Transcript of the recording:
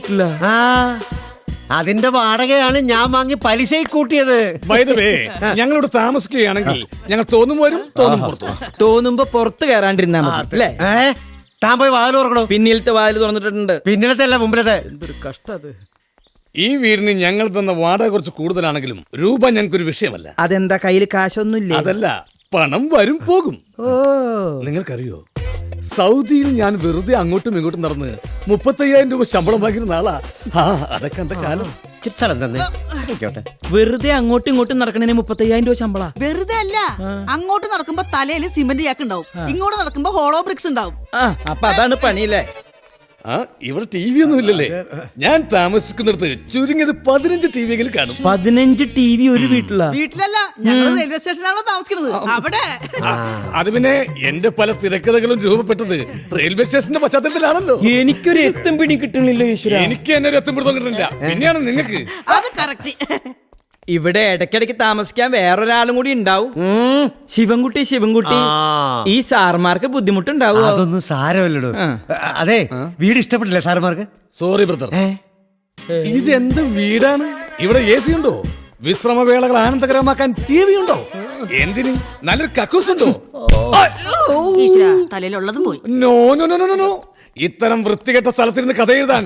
വീട്ടില. അതിന്റെ വാടകയാണ് ഞാൻ വാങ്ങി പലിശ കൂട്ടിയത്. ഞങ്ങളോട് താമസിക്കുകയാണെങ്കിൽ ഞങ്ങൾ തോന്നും വരും, തോന്നും പുറത്തു. തോന്നുമ്പോ പുറത്ത് കയറാണ്ടിരുന്നാ മതി അല്ലേ? താൻ പോയി വാതിൽ തുറക്കണോ? പിന്നിലത്തെ വാതിൽ തുറന്നിട്ടുണ്ട്. പിന്നിലത്തെ അല്ല, മുമ്പിലത്തെ. എന്തൊരു കഷ്ടത്. ഈ വീടിന് ഞങ്ങൾ തന്ന വാടക കുറച്ച് കൂടുതലാണെങ്കിലും രൂപ ഞങ്ങൾക്കൊരു വിഷയമല്ല. അതെന്താ കയ്യില് കാശൊന്നുമില്ല? അതല്ല, പണം വരും പോകും. നിങ്ങൾക്കറിയോ, സൗദിയിൽ ഞാൻ വെറുതെ അങ്ങോട്ടും ഇങ്ങോട്ടും നടന്ന് 35,000 രൂപ ശമ്പളം വാങ്ങിയിരുന്ന ആളാ. അതൊക്കെ എന്റെ കാലം. വെറുതെ അങ്ങോട്ടും ഇങ്ങോട്ടും നടക്കണേ 35,000 രൂപ ശമ്പള. വെറുതെ അല്ല, അങ്ങോട്ട് നടക്കുമ്പോ തലയിൽ സിമന്റ് ചാക്ക് ഉണ്ടാവും, ഇങ്ങോട്ട് നടക്കുമ്പോ ഹോളോ ബ്രിക്സ് ഉണ്ടാവും. അപ്പൊ അതാണ് പണിയില്ലേ? ഇവിടെ ടി വി ഒന്നും ഇല്ലല്ലേ? ഞാൻ താമസിക്കുന്നിടത്ത് ചുരുങ്ങിയത് 15 ടി വിയെങ്കിലും കാണും. 15 ടി വി ഒരു വീട്ടിലാ? വീട്ടിലല്ല, ഞങ്ങൾ റെയിൽവേ സ്റ്റേഷനിലാണോ താമസിക്കുന്നത്, അവിടെ. അത് പിന്നെ എന്റെ പല തിരക്കഥകളും രൂപപ്പെട്ടത് റെയിൽവേ സ്റ്റേഷന്റെ പശ്ചാത്തലത്തിലാണല്ലോ. എനിക്കൊരു എത്തും പിടി കിട്ടണില്ല ഈശ്വര. എനിക്ക് എന്നെ ഒരു എത്തും പിടുത്തം കിട്ടുന്നില്ല. പിന്നെയാണ് നിങ്ങൾക്ക്. അത് കറക്റ്റ്. ഇവിടെ ഇടയ്ക്കിടയ്ക്ക് താമസിക്കാൻ വേറൊരാളും കൂടി ഉണ്ടാവും. ശിവൻകുട്ടി, ഈ സാർമാർക്ക് ബുദ്ധിമുട്ടുണ്ടാവും. അതൊന്നും സാരമല്ലടോ. അതെ, വീട് ഇഷ്ടപ്പെട്ടില്ല സാർമാർക്ക്? സോറി ബ്രദർ, ഇതെന്ത് വീടാണ്? ഇവിടെ AC ഉണ്ടോ? വിശ്രമവേളകൾ ആനന്ദകരമാക്കാൻ TV ഉണ്ടോ? എന്തിന്? നല്ലൊരു കക്കൂസ് ഉണ്ടോ? ഈശ്വരാ, തലയിലുള്ളതും പോയി. No no no no no. ഇത്തരം വൃത്തികെട്ട സ്ഥലത്തിരുന്ന് കഥ എഴുതാൻ